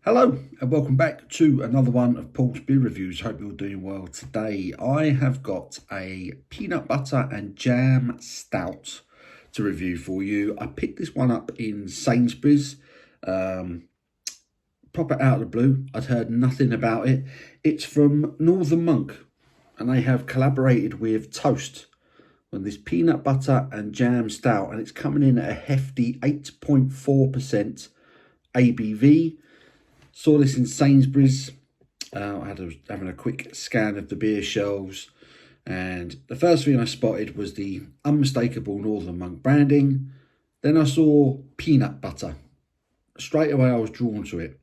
Hello and welcome back to another one of Paul's Beer Reviews. Hope you're doing well today. I have got a peanut butter and jam stout to review for you. I picked this one up in Sainsbury's, proper out of the blue. I'd heard nothing about it. It's from Northern Monk and they have collaborated with Toast on this peanut butter and jam stout, and it's coming in at a hefty 8.4% ABV. Saw this in Sainsbury's. Having a quick scan of the beer shelves, and the first thing I spotted was the unmistakable Northern Monk branding. Then I saw peanut butter. Straight away I was drawn to it.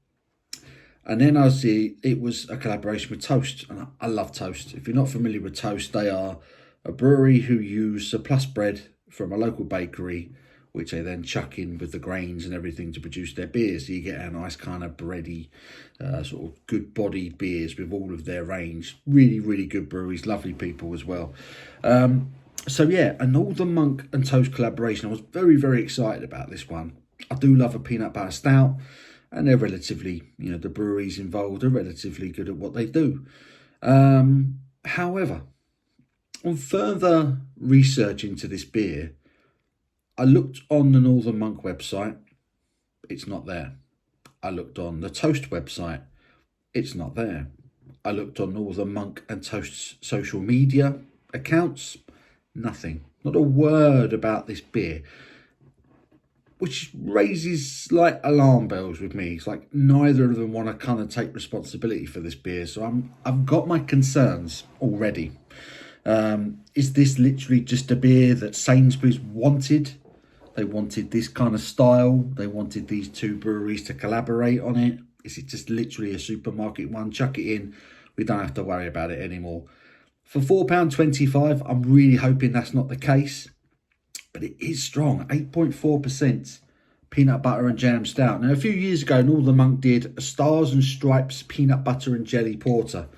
And then I see it was a collaboration with Toast, and I love Toast. If you're not familiar with Toast, they are a brewery who use surplus bread from a local bakery, which they then chuck in with the grains and everything to produce their beers. So you get a nice kind of bready, sort of good-bodied beers with all of their range. Really, really good breweries, lovely people as well. So yeah, a Northern Monk and Toast collaboration. I was very, very excited about this one. I do love a peanut butter stout, and they're relatively, the breweries involved are relatively good at what they do. However, on further research into this beer, I looked on the Northern Monk website, it's not there. I looked on the Toast website, it's not there. I looked on Northern Monk and Toast's social media accounts, nothing. Not a word about this beer, which raises like alarm bells with me. It's like neither of them want to kind of take responsibility for this beer, so I've got my concerns already. Is this literally just a beer that Sainsbury's wanted? They wanted this kind of style. They wanted these two breweries to collaborate on it. Is it just literally a supermarket one? Chuck it in. We don't have to worry about it anymore. For £4.25, I'm really hoping that's not the case. But it is strong. 8.4% peanut butter and jam stout. Now, a few years ago, Northern Monk did a Stars and Stripes peanut butter and jelly porter.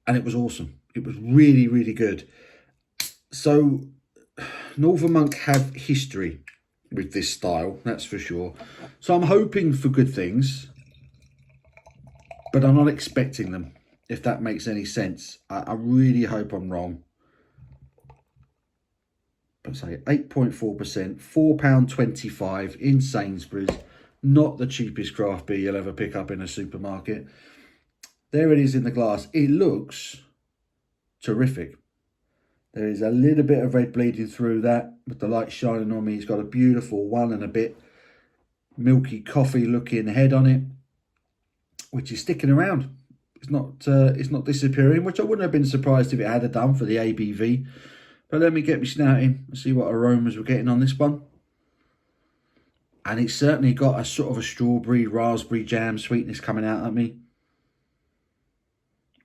And it was awesome. It was really, really good. So, Northern Monk have history with this style, that's for sure. So I'm hoping for good things, but I'm not expecting them, if that makes any sense. I really hope I'm wrong. But say 8.4%, £4.25 in Sainsbury's. Not the cheapest craft beer you'll ever pick up in a supermarket. There it is in the glass. It looks terrific. There is a little bit of red bleeding through that with the light shining on me. It's got a beautiful 1.5 milky coffee looking head on it, which is sticking around. It's not disappearing, which I wouldn't have been surprised if it had done for the ABV. But let me get me snout in and see what aromas we're getting on this one. And it's certainly got a sort of a strawberry, raspberry jam sweetness coming out at me.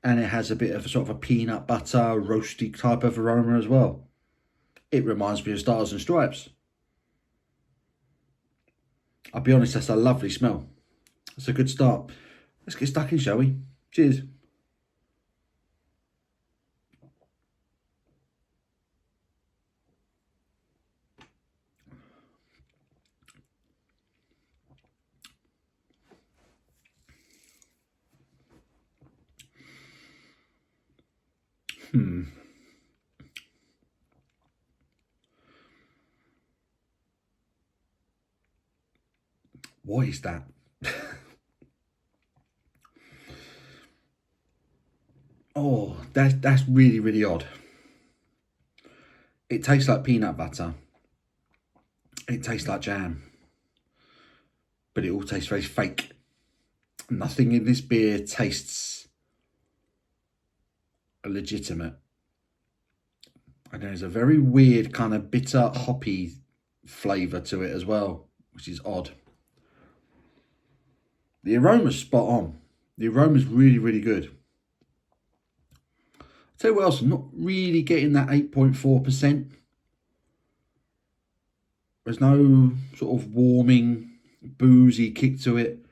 And it has a bit of a sort of a peanut butter, roasty type of aroma as well. It reminds me of Stars and Stripes. I'll be honest, that's a lovely smell. It's a good start. Let's get stuck in, shall we? Cheers. What is that? Oh, that's really, really odd. It tastes like peanut butter. It tastes like jam. But it all tastes very fake. Nothing in this beer tastes legitimate. And there's a very weird kind of bitter, hoppy flavour to it as well, which is odd. The aroma's spot on. The aroma's really, really good. I'll tell you what else, I'm not really getting that 8.4%. There's no sort of warming, boozy kick to it.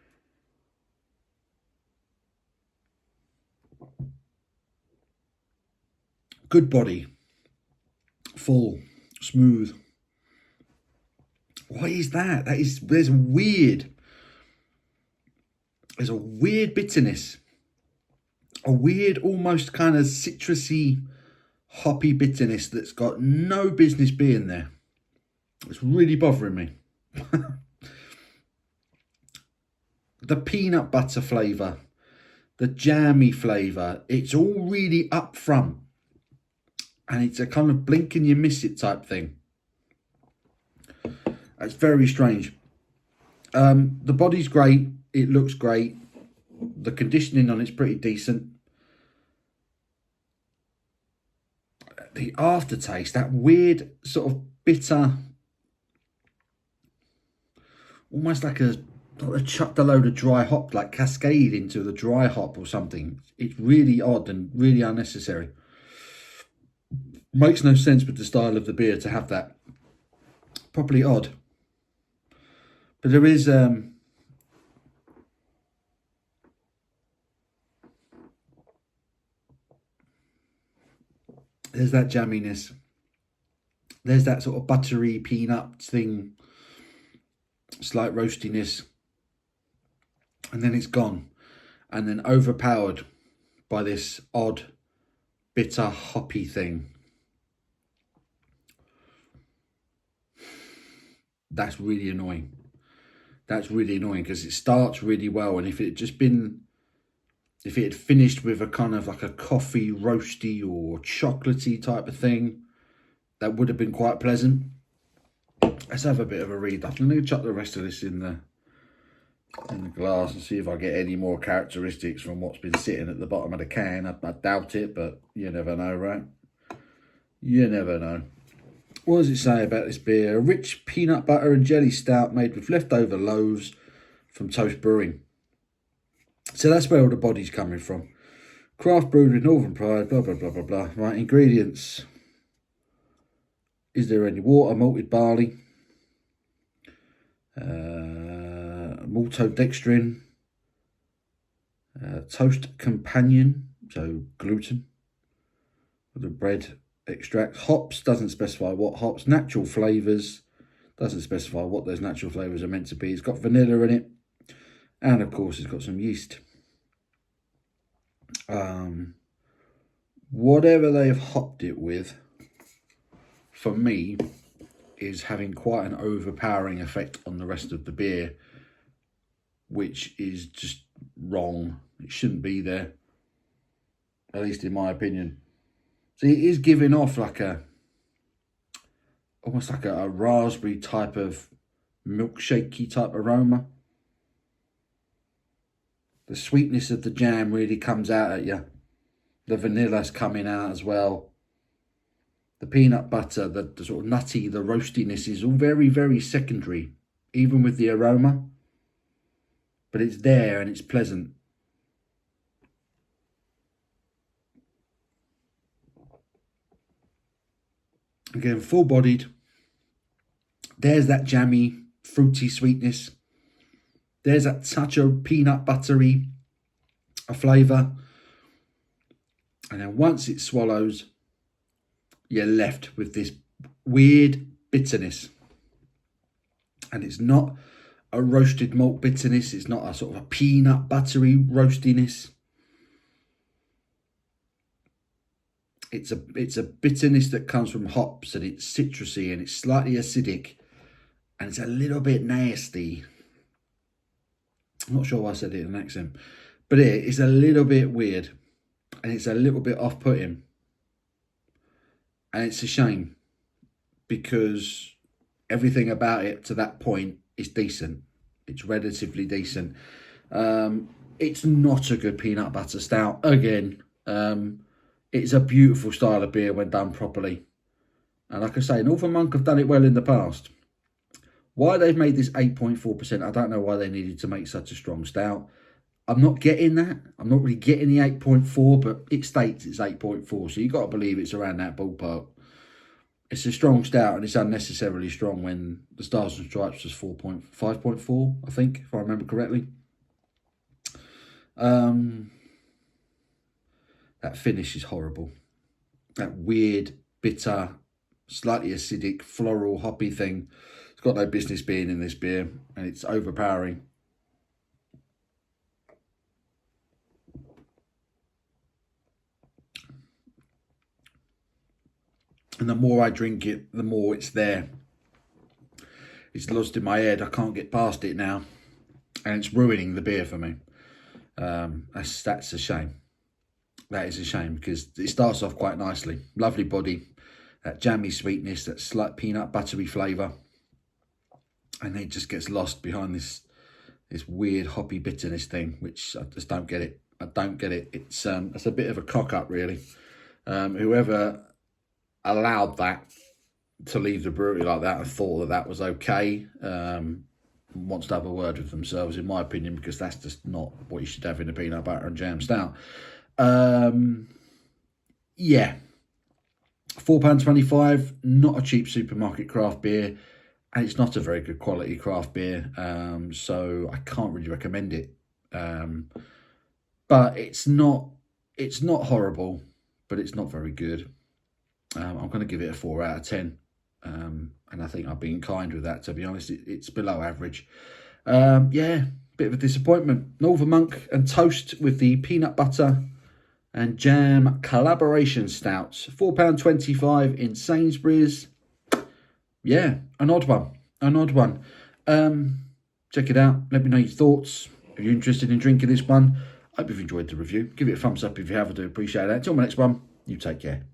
Good body. Full. Smooth. What is that? There's weird. There's a weird bitterness. A weird, almost kind of citrusy, hoppy bitterness that's got no business being there. It's really bothering me. The peanut butter flavour, the jammy flavour, it's all really up front. And it's a kind of blink and you miss it type thing. It's very strange. The body's great. It looks great. The conditioning on it's pretty decent. The aftertaste, that weird sort of bitter, almost like a chucked a load of dry hop, like cascade into the dry hop or something. It's really odd and really unnecessary. Makes no sense with the style of the beer to have that. Properly odd. But there is there's that jamminess. There's that sort of buttery peanut thing, slight roastiness, and then it's gone, and then overpowered by this odd bitter hoppy thing. That's really annoying. That's really annoying because it starts really well, and if it had finished with a kind of like a coffee roasty or chocolatey type of thing, that would have been quite pleasant. Let's have a bit of a read. I'm going to chuck the rest of this in the glass and see if I get any more characteristics from what's been sitting at the bottom of the can. I doubt it, but you never know, right? You never know. What does it say about this beer? A rich peanut butter and jelly stout made with leftover loaves from Toast Brewing. So that's where all the body's coming from. Craft brewed with Northern Pride, blah, blah, blah, blah, blah. Right, ingredients. Is there any water, malted barley, maltodextrin, toast companion, so gluten, for the bread extract. Hops, doesn't specify what hops. Natural flavours, doesn't specify what those natural flavours are meant to be. It's got vanilla in it, and of course it's got some yeast. Whatever they've hopped it with, for me, is having quite an overpowering effect on the rest of the beer, which is just wrong. It shouldn't be there, at least in my opinion. So it is giving off like almost like a raspberry type of milkshakey type aroma. The sweetness of the jam really comes out at you. The vanilla's coming out as well. The peanut butter, the sort of nutty, the roastiness is all very, very secondary, even with the aroma. But it's there and it's pleasant. Again, full-bodied. There's that jammy, fruity sweetness. There's that touch of peanut buttery a flavour. And then once it swallows, you're left with this weird bitterness. And it's not a roasted malt bitterness. It's not a sort of a peanut buttery roastiness. It's a bitterness that comes from hops, and it's citrusy and it's slightly acidic and it's a little bit nasty. I'm not sure why I said it in an accent, but it's a little bit weird and it's a little bit off-putting. And it's a shame because everything about it to that point is decent. It's relatively decent. It's not a good peanut butter stout. Again, it's a beautiful style of beer when done properly. And like I say, Northern Monk have done it well in the past. Why they've made this 8.4%, I don't know why they needed to make such a strong stout. I'm not getting that. I'm not really getting the 8.4, but it states it's 8.4, so you've got to believe it's around that ballpark. It's a strong stout, and it's unnecessarily strong when the Stars and Stripes was 5.4, I think, if I remember correctly. That finish is horrible. That weird, bitter, slightly acidic, floral, hoppy thing. It's got no business being in this beer, and it's overpowering. And the more I drink it, the more it's there. It's lost in my head. I can't get past it now. And it's ruining the beer for me. That's a shame. That is a shame, because it starts off quite nicely. Lovely body, that jammy sweetness, that slight peanut buttery flavour. And it just gets lost behind this weird hoppy bitterness thing, which I just don't get it. I don't get it. It's a bit of a cock up, really. Whoever allowed that to leave the brewery like that and thought that that was okay, wants to have a word with themselves, in my opinion, because that's just not what you should have in a peanut butter and jam stout. Yeah, £4.25, not a cheap supermarket craft beer, and it's not a very good quality craft beer, so I can't really recommend it. But it's not horrible, but it's not very good. I'm going to give it a 4 out of 10. And I think I've been kind with that, to be honest. It's below average. Yeah, bit of a disappointment. Northern Monk and Toast with the peanut butter and jam collaboration stouts. £4.25 in Sainsbury's. Yeah, an odd one. An odd one. Check it out. Let me know your thoughts. If you're interested in drinking this one, I hope you've enjoyed the review. Give it a thumbs up if you have. I do appreciate that. Until my next one, you take care.